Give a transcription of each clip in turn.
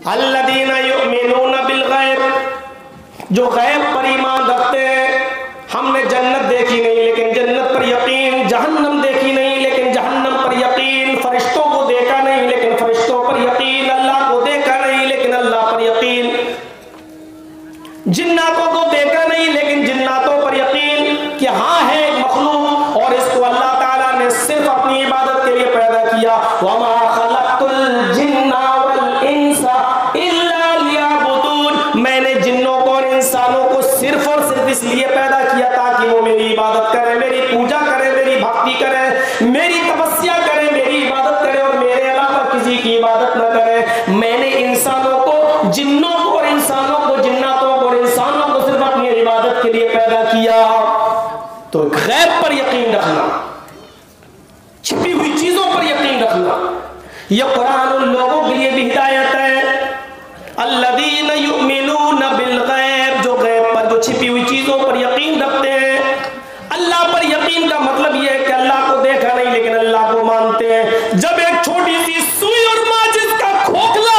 अल्लदीना युमिनूना bill गैब, जो गैब पर ईमान रखते हैं। हमने जन्नत देखी नहीं लेकिन जन्नत पर यकीन, जहन्नम देखी नहीं लेकिन जहन्नम पर यकीन, फरिश्तों को देखा नहीं लेकिन फरिश्तों पर यकीन, अल्लाह को देखा नहीं लेकिन अल्लाह पर यकीन, जिन्नातों को देखा नहीं लेकिन जिन्नातों पर यकीन कि हाँ है एक मखलूक और इसको अल्लाह ताला ने सिर्फ अपनी इबादत के लिए पैदा किया। वमा खलक़तुल जिन्ना वल इंसा इल्ला लियअबुदून, मैंने जिन्नों को और इंसानों को सिर्फ और सिर्फ इसलिए पैदा किया ताकि वो मेरी इबादत करें, मेरी पूजा करें, मेरी भक्ति करें, मेरी तपस्या करें, मेरी इबादत करें और मेरे अलावा किसी की इबादत न करें। मैंने इंसानों को, जिन्नों को और इंसानों को, जिन्नातों को और इंसानों को सिर्फ अपनी इबादत के लिए पैदा किया। तो गैब पर यकीन रखना, छिपी हुई चीजों पर यकीन रखना, यह कुरान उन लोगों के लिए भी हिदायत है। अल्लज़ीना युमिनूना बिल गैब, जो गैब पर, जो छिपी हुई चीजों पर यकीन रखते हैं। अल्लाह पर यकीन का मतलब यह है कि अल्लाह को देखा नहीं लेकिन अल्लाह को मानते हैं। जब एक छोटी सी सुई और माचिस का खोखला,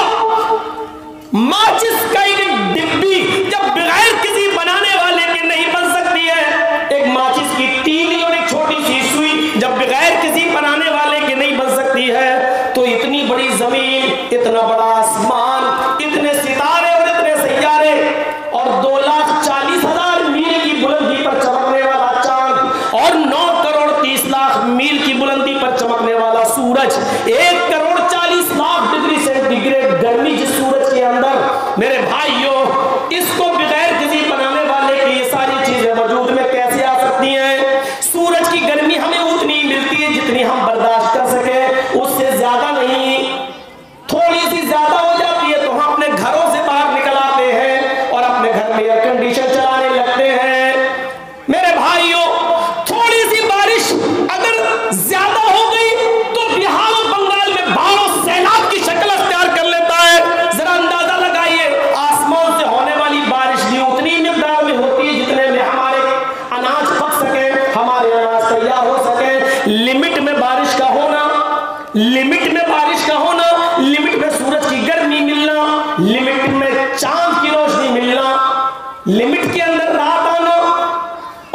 माचिस का एक डिब्बी जब बगैर किसी बनाने वाले के नहीं बन सकती है, एक माचिस की तीली और एक छोटी सी सुई जब बगैर किसी बनाने वाले के नहीं बन सकती है, तो इतनी बड़ी जमीन, इतना बड़ा आसमान, इतने सितारे और इतने सैयारे और 2,40,000 मील की बुलंदी पर चमकने वाला चांद और 9,30,00,000 मील की बुलंदी पर चमकने वाला सूरज, 1,40,00,000 डिग्री सेंटीग्रेड गर्मी जिस सूरज के अंदर, मेरे भाइयों, इसको बगैर किसी बनाने वाले की ये सारी चीजें वजूद में कैसे आ सकती हैं? सूरज की गर्मी हमें उतनी मिलती है जितनी हम बर्दाश्त कर सके, उससे ज्यादा नहीं। थोड़ी सी ज्यादा हो जाती है तो हम अपने घरों से बाहर निकल आते हैं और अपने घर में एयर कंडीशन चलाने लगते हैं। मेरे भाइयों, थोड़ी सी बारिश अगर ज्यादा हो गई तो बिहार और बंगाल में बाढ़ और सैलाब की शक्ल अख्तियार कर लेता है। जरा अंदाजा लगाइए, आसमान से होने वाली बारिश भी उतनी मिकदार में होती है जितने में हमारे अनाज पक सके, हमारे अनाज तैयार हो सके। लिमिट में बारिश का होना, लिमिट में बारिश का होना, लिमिट में सूरज की गर्मी मिलना, लिमिट में चांद की रोशनी मिलना, लिमिट के अंदर रात आना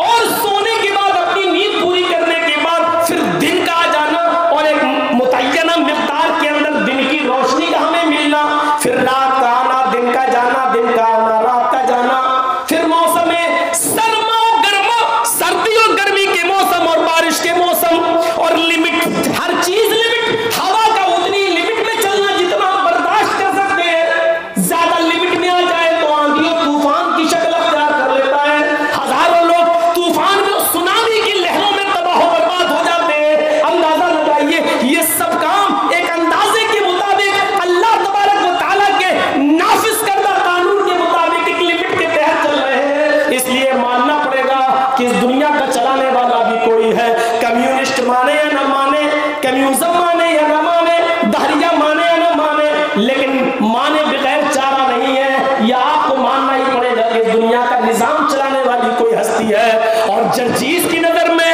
और सोने के बाद, अपनी नींद पूरी करने के बाद फिर दिन का आ जाना और एक मुतय्यना मिक़दार के अंदर दिन की रोशनी का हमें मिलना, फिर रात का आना, दिन का जाना, दिन का आना, रात का जाना, फिर मौसम में सरमा गर्मा, सर्दी और गर्मी के मौसम और बारिश के मौसम और लिमिट, हर चीज लिमिट। हवा का उतनी लिमिट में चलना जितना हम बर्दाश्त कर सकते हैं, ज्यादा लिमिट में आ जाए तो आंधी और तूफान की शक्ल अख्तियार कर लेता है। हजारों लोग तूफान में, सुनामी की लहरों में तबाह बर्बाद हो जाते हैं। अंदाजा लगाइए, ये सब काम एक अंदाजे के मुताबिक, अल्लाह तबारक व तआला के नाफिज करदा कानून के मुताबिक एक लिमिट के तहत चल रहे हैं। इसलिए मानना पड़ेगा कि इस दुनिया का चलाने वाला भी कोई है। कम्युनिस्ट माने या न माने, कम्युनिज्म माने या न माने, दहरिया माने या न माने, लेकिन माने बगैर चारा नहीं है। यह आपको मानना ही पड़ेगा कि इस दुनिया का निजाम चलाने वाली कोई हस्ती है। और जर्जीस की नजर में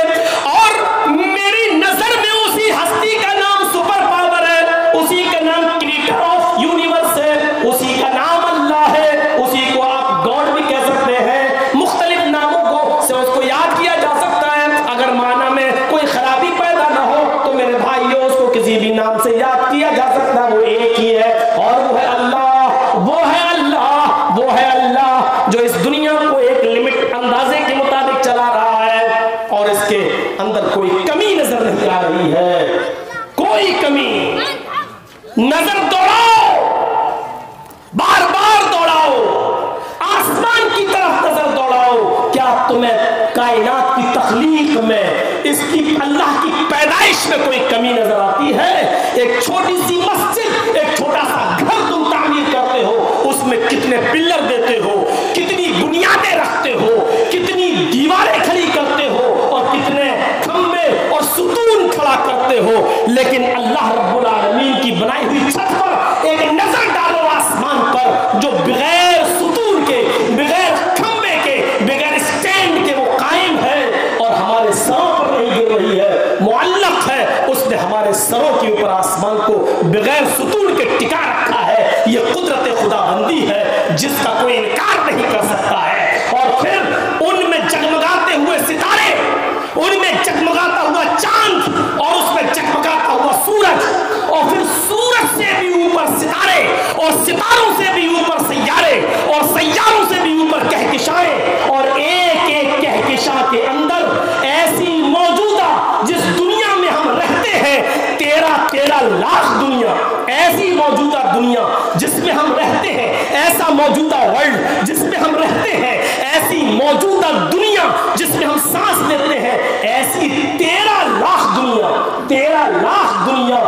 और मेरी नजर में उसी हस्ती का नाम सुपर पावर है, उसी का नाम क्रिएटर ऑफ यूनिवर्स है, उसी का नाम अल्लाह है, उसी को आप गॉड भी कह सकते हैं। मुख्तलिफ नामों को से उसको याद किया जा सकता है। अगर माना में कोई खराबी पैदा ना हो तो मेरे भाइयों, उसको किसी भी नाम से याद किया जा सकता है। वो एक ही है और वो है अल्लाह, वो है अल्लाह, वो है अल्लाह जो इस दुनिया को एक लिमिट, अंदाजे के मुताबिक चला रहा है और इसके अंदर कोई कमी नजर नहीं आ रही है। कोई कमी, नजर दौड़ाओ, बार बार दौड़ाओ, आसमान की तरफ नजर दौड़ाओ। क्या तुम्हें कायनात की तख्लीक में, इसकी अल्लाह की पैदाइश में कोई कमी नजर आती है? एक छोटी सी मस्जिद, एक छोटा सा घर तुम तामीर करते हो, उसमें कितने पिलर देते हो, कितनी बुनियादें रखते हो, कितनी दीवारें खड़ी करते हो और कितने खंबे और सुतून खड़ा करते हो, लेकिन अल्लाह रब्बुल आलमीन की बनाई हुई छत पर एक नजर डालो आसमान पर, जो बगैर सुतून के, बगैर खंबे के, बगैर स्टैंड के वो कायम है और हमारे सरों पर नहीं गिर रही है, मुअल्लक है। उसने हमारे सरों के ऊपर आसमान को बगैर सुतून के टिका और सितारों से भी ऊपर सैयारे, और सैयारों से भी ऊपर कहकशाएं, और एक एक कहकशा के अंदर ऐसी मौजूदा, जिस दुनिया में हम रहते हैं 13 लाख दुनिया, ऐसी मौजूदा दुनिया जिसमें हम रहते हैं, ऐसा मौजूदा वर्ल्ड जिसमें हम रहते हैं, ऐसी मौजूदा दुनिया जिसमें हम सांस लेते हैं, ऐसी 13 लाख दुनिया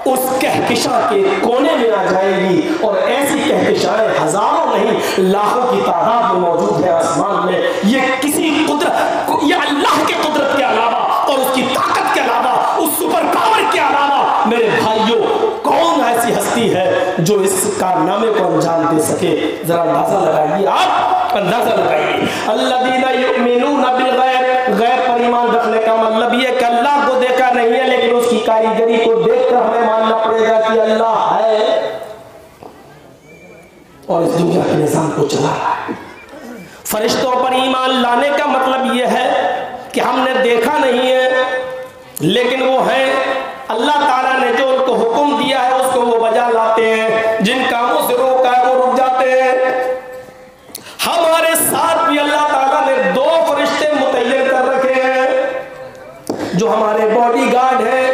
उस कहकशा के कोने में आ जाएगी। और ऐसी कहकशाएं हजारों नहीं लाखों की तादाद में मौजूद है आसमान में। ये किसी कुदरत, ये अल्लाह के कुदरत के अलावा और उसकी ताकत के अलावा, उस सुपर पावर के अलावा मेरे भाइयों कौन ऐसी हस्ती है जो इस कारनामे को अंजाम दे सके? जरा अंदाजा लगाइए, आप अंदाजा लगाइए। अल्लज़ीना युमिनूना बिल गैब, गैब पर ईमान रखने का मतलब ये कि अल्लाह को देखा नहीं है, लेकिन उसकी कारीगरी को देखकर हमें मानना पड़ेगा कि अल्लाह है और इस दुनिया के निजाम को चला रहा है। फरिश्तों पर ईमान लाने का मतलब यह है कि हमने देखा नहीं है, लेकिन वो है, अल्लाह ताला ने जो उनको हुक्म दिया है उसको वो बजा लाते हैं, जिन कामों से रोका है वो रुक जाते हैं। हमारे साथ भी अल्लाह ताला ने 2 फरिश्ते मुतय्यर कर रखे हैं जो हमारे बॉडीगार्ड हैं।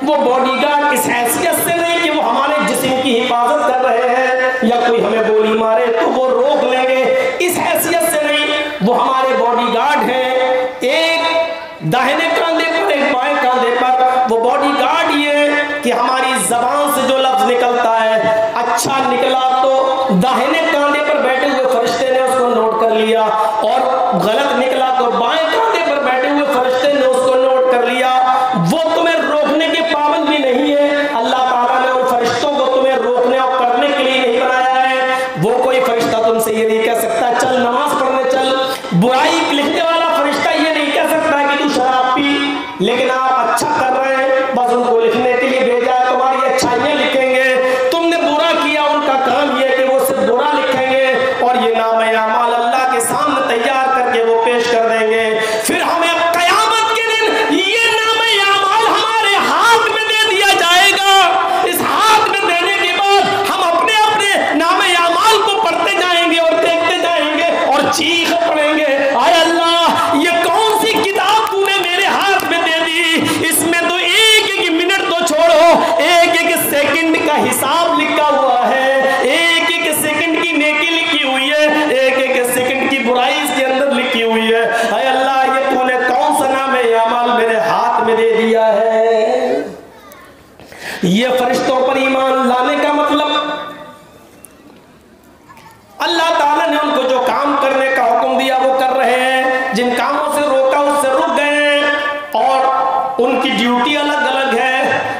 वो बॉडीगार्ड इस हैसियत से नहीं कि वो हमारे जिस्म की हिफाजत कर रहे हैं या कोई हमें गोली मारे तो वो रोक लेंगे, इस हैसियत से नहीं, वो हमारे बॉडीगार्ड हैं। एक दाहिने कंधे पर, एक बाएं कंधे पर। वो बॉडीगार्ड ये कि हमारी जबान से जो लफ्ज निकलता है, अच्छा निकला तो दाहिने कंधे पर बैठे हुए फरिश्ते ने उसको नोट कर लिया, और गलत निकला तो बाएं कंधे पर बैठे हुए फरिश्ते ने उसको नोट कर लिया। वो तुम्हें रोकने के पाबंद भी नहीं है। अल्लाह ताला ने उन फरिश्तों को तुम्हें रोकने और करने के लिए नहीं बनाया है। वो कोई फरिश्ता तुमसे ये नहीं कह सकता चल नमाज पढ़ने चल, बुराई लिखने वाला फरिश्ता ये नहीं कह सकता कि तू शराब पी, लेकिन आप अच्छा कर रहे हैं, बस उनको लिखने के लिए भेजा है, तुम्हारी अच्छाइयां लिखेंगे। तुमने बुरा किया, उनका काम ये है कि वो सिर्फ बुरा लिखेंगे और ये नाम-ए अमाल अल्लाह के सामने तैयार करके वो पेश कर देंगे। फिर हमें कयामत के दिन ये नाम-ए अमाल हमारे हाथ में दे दिया जाएगा। इस हाथ में देने के बाद हम अपने अपने नाम-ए अमाल को पढ़ते जाएंगे और देखते जाएंगे और चीख पड़ेंगे, आय अल्लाह ये कौन सी किताब तूने मेरे हाथ में दे दी? इसमें तो एक एक मिनट तो छोड़ो, एक एक सेकंड का हिसाब लिखा हुआ है, एक एक सेकंड की नेकी लिखी हुई है, एक एक सेकंड की बुराई इसके अंदर लिखी हुई है। आय अल्लाह ये तूने कौन सा नाम-ए अमाल मेरे हाथ में दे दिया है? ये फरिश्तों पर ईमान लाने का मतलब, अल्लाह ताला ने उनको जो काम करने का हुक्म दिया वो कर रहे हैं, जिन कामों से रोका उससे रुक गए, और उनकी ड्यूटी अलग अलग है।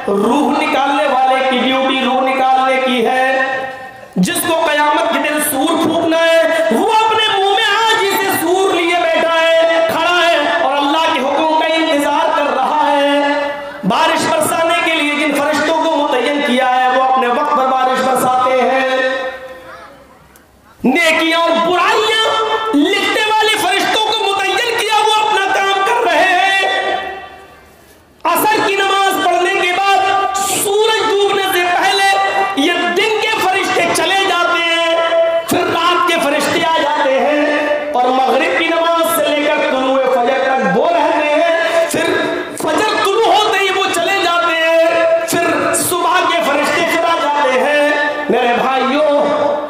रूह निकालने वाले की ड्यूटी रूह निकालने की है। जिसको कयामत के दिन सूर फूंकना है वो अपने मुंह में आज ही से सूर लिए बैठा है, खड़ा है और अल्लाह के हुक्म का इंतजार कर रहा है। बारिश बरसाने के लिए जिन फरिश्तों को मुतय्यन किया है वो अपने वक्त पर बारिश बरसाते हैं। नेकियां और बुराइयां लिखने वाले फरिश्तों को मुतय्यन किया, वो अपना काम कर रहे हैं। असर की नमाज पढ़ने के बाद सूरज डूबने से पहले ये दिन के फरिश्ते चले जाते हैं, फिर रात के फरिश्ते आ जाते हैं, और मगरिब की नमाज से लेकर तुलुए फजर तक वो रहते हैं। फिर फजर तुलु होते ही वो चले जाते हैं, फिर सुबह के फरिश्ते फिर आ जाते हैं। मेरे भाइयों,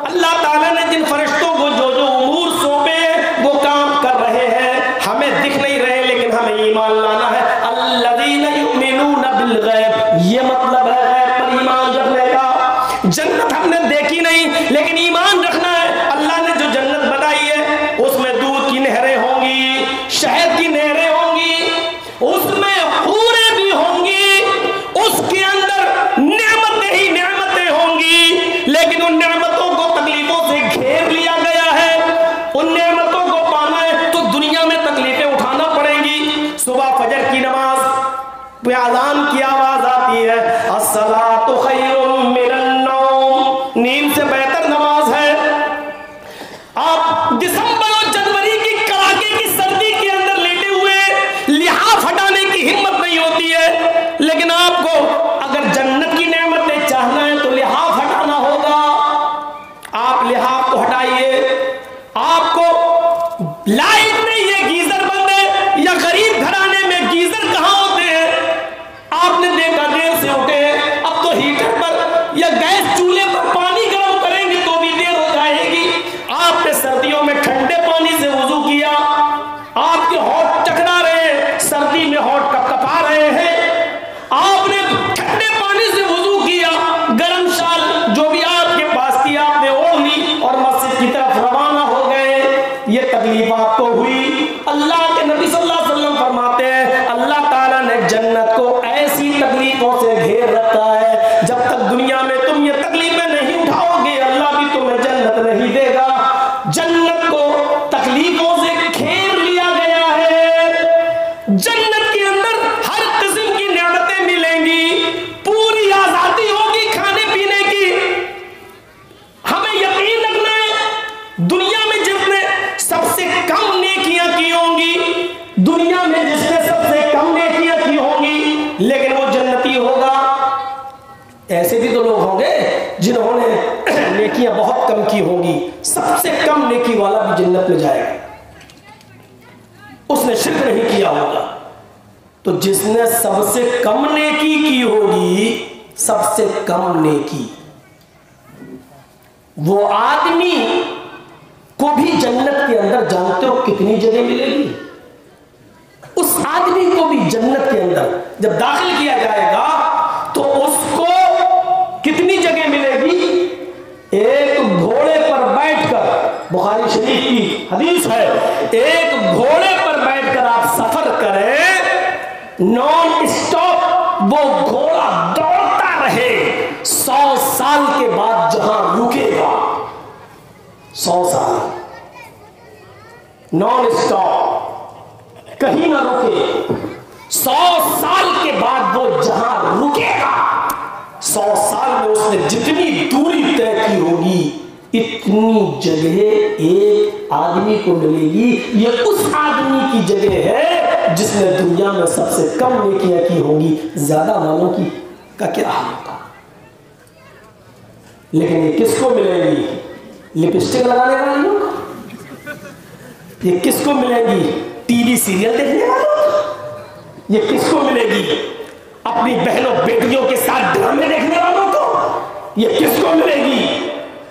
अल्लाह ताला ने जिन फरिश्तों को जो जो उमूर सौंपे वो काम कर रहे हैं, हमें दिख नहीं रहे लेकिन हमें ईमान लाना है। अल्लज़ीना युमिनूना बिल गैब, ये मतलब है गैब पर ईमान रखने का। जन्नत हमने देखी नहीं लेकिन ईमान रखना है। अल्लाह ने जो जन्नत बनाई है उसमें दूध की नहरें होंगी, शहद की नहरें होंगी, उसमें हूरें भी होंगी, उसके अंदर नेमतें ही नेमतें होंगी, लेकिन उन नेमतों को तकलीफों से घेर लिया गया है। उन नेमतों को पाना है तो दुनिया में तकलीफें उठाना पड़ेंगी। सुबह फजर की नमाज पे अज़ान की आवाज आती है, अस्सलातु खैरुम मिनन नौम, नींद से बेहतर नमाज है। आप दिसंबर और जनवरी की कड़ाके की सर्दी के अंदर लेटे हुए लिहाफ हटाने की हिम्मत नहीं होती है, लेकिन आपको अगर जन्नत की नेमतें चाहना है तो लिहाफ हटाना होगा। दो लोग होंगे जिन्होंने नेकियां बहुत कम की होंगी। सबसे कम नेकी वाला भी जन्नत में जाएगा, उसने शिर्क नहीं किया होगा। तो जिसने सबसे कम नेकी की होगी, सबसे कम नेकी, वो आदमी को भी जन्नत के अंदर जानते हो कितनी जगह मिलेगी? उस आदमी को भी जन्नत के अंदर जब दाखिल किया जाएगा तो उसको कितनी जगह मिलेगी? एक घोड़े पर बैठकर, बुखारी शरीफ की हदीस है, एक घोड़े पर बैठकर आप सफर करें, नॉन स्टॉप वो घोड़ा दौड़ता रहे, 100 साल के बाद जहां रुकेगा, 100 साल नॉन स्टॉप कहीं ना रुके, 100 साल के बाद वो जहां रुकेगा, 100 साल में उसने जितनी दूरी तय की होगी, इतनी जगह एक आदमी को मिलेगी। ये उस आदमी की जगह है जिसने दुनिया में सबसे कम नेकियां की होगी। ज्यादा वालों की का क्या हाल होगा? लेकिन ये किसको मिलेगी? लिपस्टिक लगाने वालों को? ये किसको मिलेगी? टीवी सीरियल देखने वालों को? ये किसको मिलेगी? अपनी बहनों बेटियों के साथ ड्रामे देखने वालों को? ये किसको मिलेगी?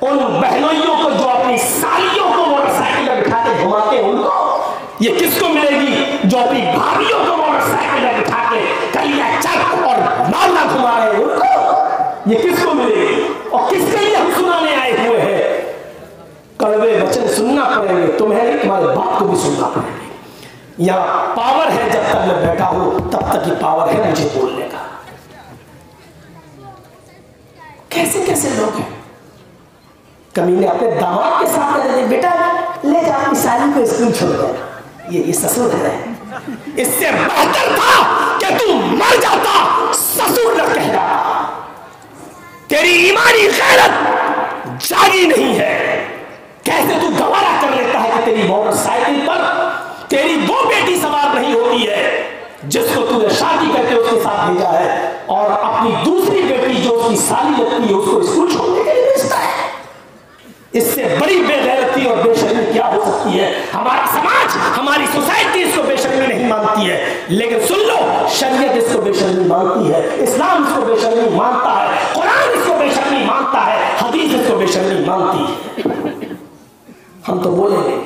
उन बहनोइयों को जो अपनी सालियों को मोटरसाइकिल में बिठा के घुमाते हैं उनको? ये किसको मिलेगी? जो अपनी भाभियों को मोटरसाइकिल में बिठा के कलिया चक और मारना घुमा रहे हैं उनको? ये किसको मिलेगी? और किसके लिए हम सुनाने आए हुए हैं? कड़वे वचन सुनना पड़ेंगे, तुम्हें तुम्हारे बाप को भी सुनना पड़ेगा। यहां पावर है, जब तक मैं बैठा हूं तब तक ही पावर है मुझे बोलने का। कैसे कैसे लोग हैं, कमीने अपने दामाद के साथ कहते हैं बेटा ले जा अपनी साली को स्कूल छोड़ देना, ये ससुर है। इससे बेहतर था कि तू मर जाता, ससुर न कह जाता। तेरी ईमानी गैरत जागी नहीं है। कैसे तू गवारा कर लेता है कि तेरी मोटरसाइकिल पर तेरी वो बेटी सवार नहीं होती है जिसको तूने शादी करके उसके साथ भेजा है, और अपनी दूसरी बेटी जो उसकी साली लगती है उसको स्कूल छोड़ने के लिए भेजता है। इससे बड़ी बेगैरती और बेशर्मी क्या हो सकती है? हमारा समाज, हमारी सोसाइटी इसको बेशर्मी नहीं मानती है, लेकिन सुन लो, शरीयत इसको बेशर्मी मानती है, इस्लाम इसको बेशर्मी मानता है, कुरान इसको बेशर्मी मानता है, हदीस इसको बेशर्मी मानती है। हम तो बोलेंगे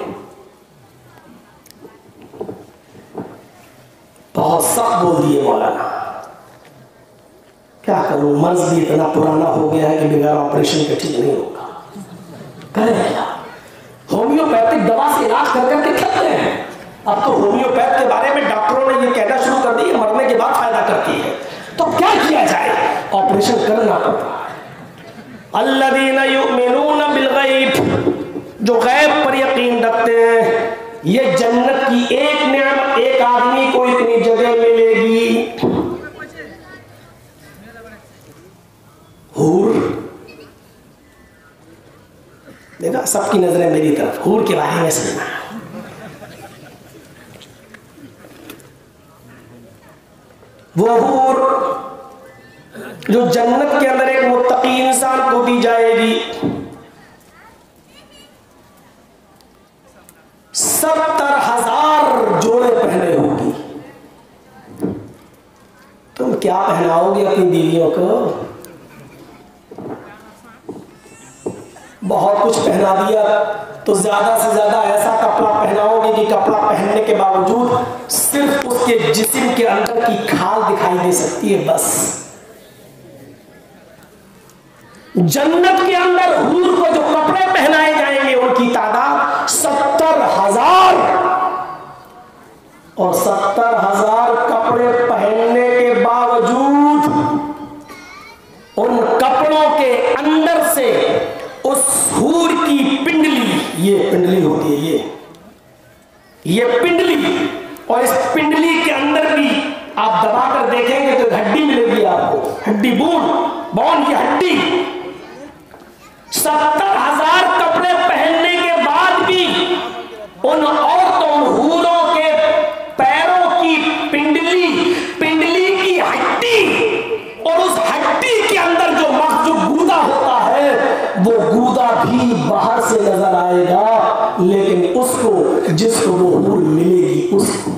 बहुत सख्त बोल दिए मौलाना, क्या करूं, मर्ज भी इतना पुराना हो गया है कि बगैर ऑपरेशन के ठीक नहीं होगा। करें क्या? होम्योपैथिक दवा से इलाज कर करके थक गए हैं। अब तो होम्योपैथ के बारे में डॉक्टरों ने ये कहना शुरू कर दी मरने के बाद फायदा करती है। तो क्या किया जाए? ऑपरेशन करना पड़ता है। अल्लज़ीना युमिनूना बिल गैब, जो गैब पर यकीन रखते हैं, ये जन्नत की एक नेमत एक आदमी को इतनी जगह मिलेगी। हूर, देखा सबकी नजरें मेरी तरफ, हूर के बारे में सुनना। वो हूर जो जन्नत के अंदर एक मुत्तकी इंसान को दी जाएगी, 70,000 जोड़े पहने होगी। तुम क्या पहनाओगे अपनी बीवियों को? बहुत कुछ पहना दिया तो ज्यादा से ज्यादा ऐसा कपड़ा पहनाओगे कि कपड़ा पहनने के बावजूद सिर्फ उसके जिस्म के अंदर की खाल दिखाई दे सकती है। बस जन्नत के अंदर हूर को जो कपड़े पहनाए जाएंगे उनकी तादाद 70,000, और 70,000 कपड़े पहनने के बावजूद उन कपड़ों के अंदर से उस हूर की पिंडली, ये पिंडली होती है, ये पिंडली, और इस पिंडली के अंदर भी आप दबाकर देखेंगे तो हड्डी मिलेगी आपको, हड्डी बोन की हड्डी। 70,000 कपड़े पहनने के बाद भी उन औरतों हूरों के पैरों की पिंडली की हड्डी, और उस हड्डी के अंदर जो मख्जूब वो गूदा भी बाहर से नजर आएगा, लेकिन उसको जिसको वो हूर मिलेगी उसको।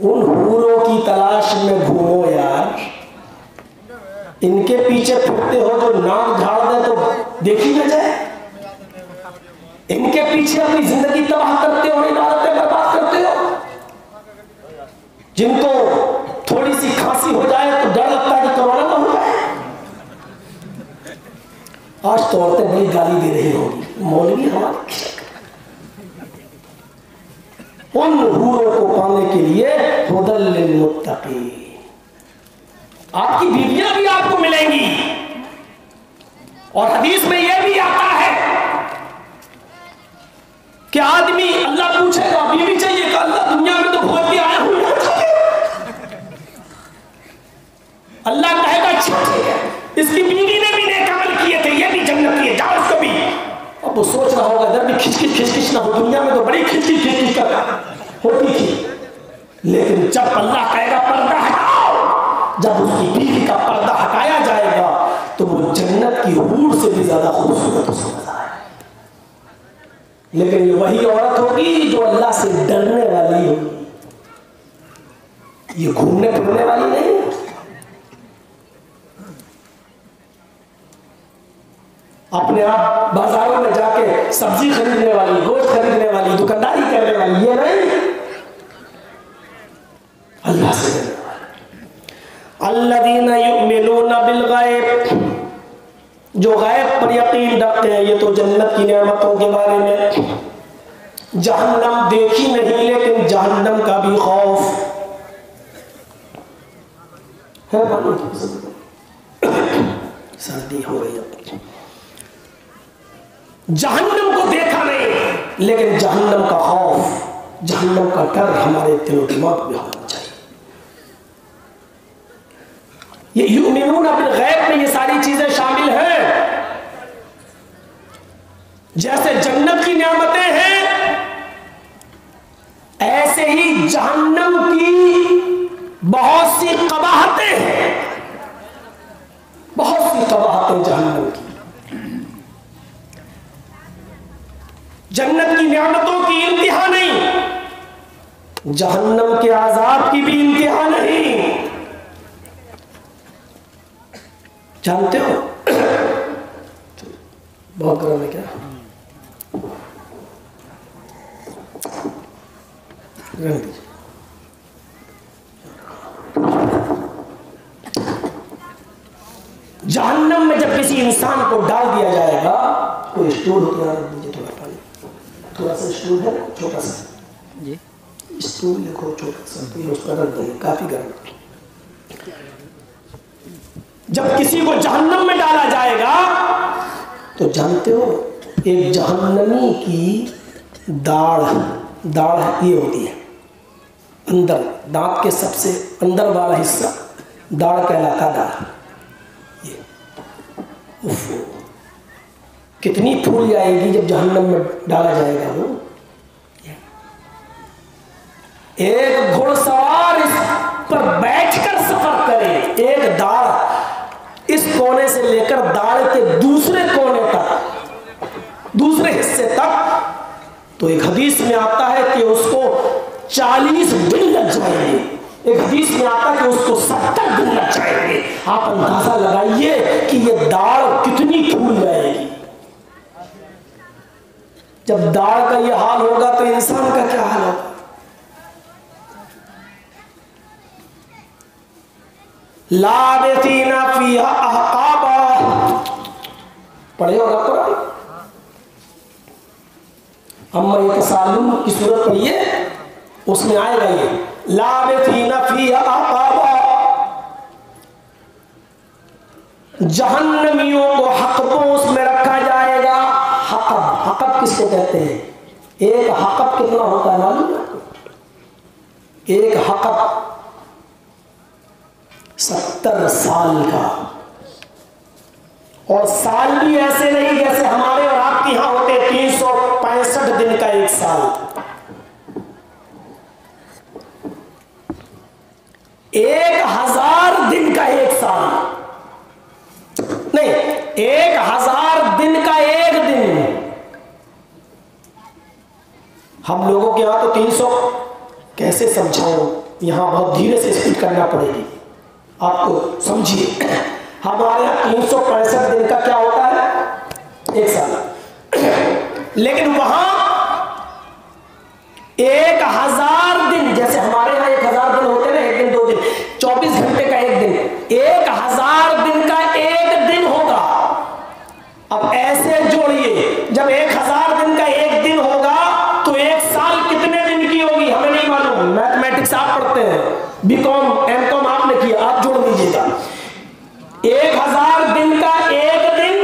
उन हूरों की तलाश में घूमो यार, इनके पीछे फिरते हो जो नाक झाड़ दे तो देखी न जाए। इनके पीछे अपनी जिंदगी तबाह करते हो, इबादतें बर्बाद करते हो। जिनको थोड़ी सी खांसी हो जाए तो डर लगता है कि कोरोना ना हो जाए। आज तो औरतें बड़ी गाली दे रही होगी, मौलवी हमारे। उन हूरों को पाने के लिए हुदल लिल मुत्तकीन, आपकी बीवियां भी आपको मिलेंगी। और हदीस में यह भी आता है कि आदमी, अल्लाह पूछेगा बीवी चाहिए का, अल्लाह दुनिया में तो भोग के आया हूं। अल्लाह कहेगा अच्छा ठीक है, इसकी बीवी ने भी नेक अमल किए थे, ये भी जन्नत की है, जाओ इसको भी। अब वो सोच रहा होगा इधर भी खिचखिच ना हो, दुनिया में तो बड़ी खिचखिच होती थी। लेकिन जब अल्लाह कहेगा पर्दा हटाओ, जब उसकी बीवी का पर्दा हटाया जाएगा तो वो जन्नत की हूर से भी ज्यादा खूबसूरत उसको नजर आएगा। लेकिन ये वही औरत होगी जो अल्लाह से डरने वाली होगी, ये घूमने फिरने वाली नहीं। अपने आप बाजारों में जाके सब्जी खरीदने वाली, गोश्त खरीदने वाली, दुकानदारी करने वाली, ये नहीं, अल्लाह से डरने वाली। अल्लज़ीना युमिनूना बिल गैब, जो गैब पर यकीन रखते हैं। ये तो जन्नत की नेमतों के बारे में। जहन्नम देखी नहीं, लेकिन जहन्नम का भी खौफ है। सर्दी हो गई अब। जहन्नम को देखा नहीं, लेकिन जहन्नम का खौफ, जहन्नम का डर हमारे दिलो दिमाग में होना चाहिए। ये युमिनून बिल गैब में ये सारी चीजें शामिल हैं। जैसे जन्नत की नेमतें हैं, ऐसे ही जहन्नम की बहुत सी कबाहतें हैं, बहुत सी कबाहतें जहन्नम की। जन्नत की नेमतों की इंतहा नहीं, जहन्नम के आजाब की भी इंतहा नहीं। जानते हो बहुत गर्म है क्या? जहन्नम में जब किसी इंसान को डाल दिया जाएगा, कोई स्टूल होता है, मुझे थोड़ा पानी, थोड़ा सा स्टूल है, छोटा सा जी स्टूल देखो, छोटा सा, तो ये उस पर रख देंगे, काफी गर्म। जब किसी को जहन्नम में डाला जाएगा तो जानते हो, एक जहन्नमी की दाढ़ ये होती है, अंदर दांत के सबसे अंदर वाला हिस्सा दाढ़ कहलाता। दाढ़ ये कितनी फूल जाएगी जब जहन्नम में डाला जाएगा। वो एक घुड़सवार इस पर बैठकर सफर करे, एक दाढ़ इस कोने से लेकर दाढ़ के दूसरे कोने तक, दूसरे हिस्से तक, तो एक हदीस में आता है कि उसको 40 दिन लग जाएंगे, एक हदीस में आता है कि उसको 70 दिन लग जाएंगे। आप अंदाजा लगाइए कि ये दाढ़ कितनी फूल जाएगी। जब दाढ़ का ये हाल होगा तो इंसान का क्या हाल होगा? लाबिसीना फीहा अहकाबा, पढ़े होगा कुरान। अम्मा यतसालून की सूरत पढ़िए, उसमें आएगा ये लाबिसीना फीहा अहकाबा। जहन्नमियों को हक़बों में रखा जाएगा। हक़ब किसको कहते हैं? एक हक़ब कितना होता है मालूम है? एक हक़ब 70 साल का। और साल भी ऐसे नहीं जैसे हमारे और आपके यहां होते 365 दिन का एक साल। 1000 दिन का एक साल नहीं, 1000 दिन का एक दिन। हम लोगों के यहां तो 300, कैसे समझाऊं, यहां बहुत धीरे से स्पीड करना पड़ेगी आपको, समझिए। हमारे यहाँ 365 दिन का क्या होता है, एक साल। लेकिन वहां 1000 दिन, जैसे हमारे यहाँ 1000 दिन होते ना, एक दिन 2 दिन, 24 घंटे का एक दिन, 1000 दिन का एक दिन होगा। अब ऐसे जोड़िए, जब 1000 दिन का एक दिन होगा तो एक साल कितने दिन की होगी, हमें नहीं मालूम। मैथमेटिक्स आप पढ़ते हैं, बीकॉम एमकॉम आपने किया, आप जोड़ लीजिएगा। 1000 दिन का एक दिन,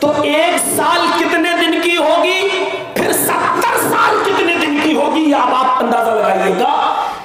तो एक साल कितने दिन की होगी, फिर 70 साल कितने दिन की होगी, आप अंदाजा लगाइएगा।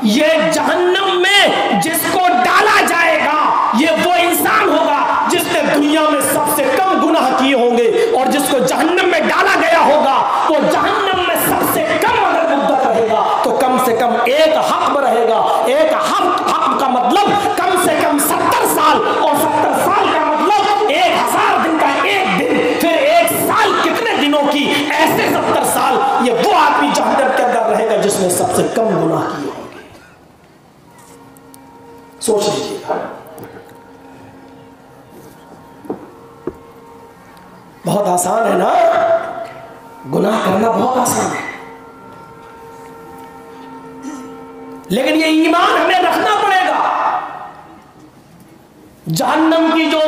ये जहन्नम में जिसको डाला जाएगा, ये वो इंसान होगा जिसने दुनिया में सबसे कम गुनाह किए होंगे, और जिसको जहन्नम में डाला गया होगा वो जहन्नम में सबसे कम अगर मुद्दत रहेगा तो कम से कम एक हक में रहेगा। एक हक का मतलब कम से कम 70 साल, और 70 साल का मतलब 1000 दिन का एक दिन, फिर एक साल कितने दिनों की, ऐसे 70 साल। ये वो आदमी जहन्नम के अंदर रहेगा जिसने सबसे कम गुनाह किए होंगे। सोच लीजिएगा, बहुत आसान है ना, गुनाह करना बहुत आसान है, लेकिन ये ईमान हमें रखना पड़ेगा। जहन्नम की जो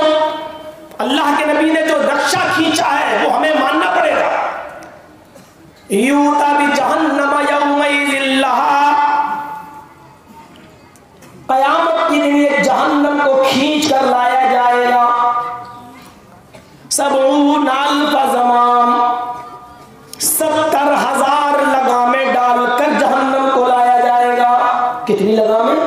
अल्लाह के नबी ने जो रक्षा खींचा है वो हमें मानना पड़ेगा। यूता भी जहन्नम कयामत के दिन एक जहन्नम को खींच कर लाया जाएगा। सबऊन अल्फ ज़माम, 70,000 लगामें डालकर जहन्नम को लाया जाएगा। कितनी लगामें,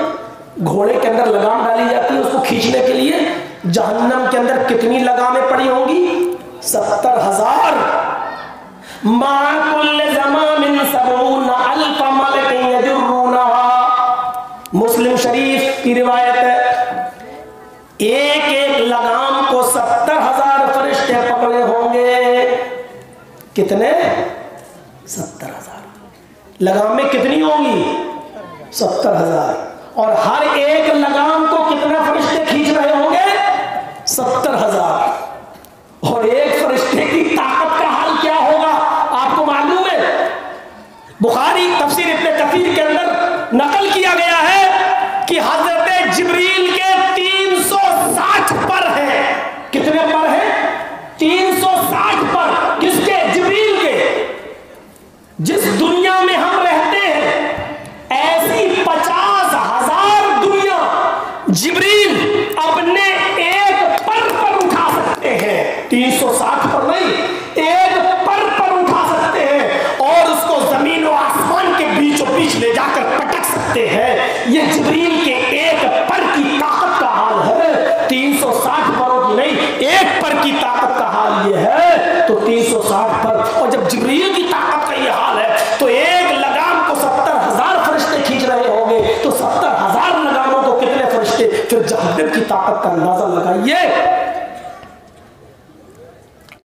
घोड़े के अंदर लगाम डाली जाती है उसको खींचने के लिए, जहन्नम के अंदर कितनी लगामें पड़ी होंगी, 70,000। माकुल ज़मामिन सबऊन अल्फ मलकिन यजुर्रूनहा, मुस्लिम शरीफ की रिवायत है। एक एक लगाम को 70,000 फरिश्ते पकड़े होंगे। कितने, 70,000। लगामें कितनी होंगी, 70,000। और हर एक लगाम को कितने फरिश्ते खींच रहे होंगे, 70,000। और एक फरिश्ते की ताकत का हाल क्या होगा आपको मालूम है। बुखारी तफसीर इब्न कसीर के अंदर नकल किया गया है कि हजरत जिब्रील के 360 पर है। कितने पर है, 360 पर। किसके, जिब्रील के। जिस दुनिया में हम रहते हैं ऐसी 50,000 दुनिया जिब्रील अपने एक पर उठा सकते हैं। 360 पर नहीं, एक पर उठा सकते हैं और उसको जमीन और आसमान के बीचों बीच ले जाकर पटक सकते हैं। ये जिब्रील के एक पर की ताकत का हाल है। 360 परों की नहीं, एक पर की ताकत का हाल ये है, तो 360 पर। और जब जिब्रील की ताकत का ये हाल है तो एक लगाम को 70,000 फरिश्ते खींच रहे होंगे, तो 70,000 लगामों को कितने फरिश्ते, फिर जहन्नम की ताकत का अंदाजा लगाइए।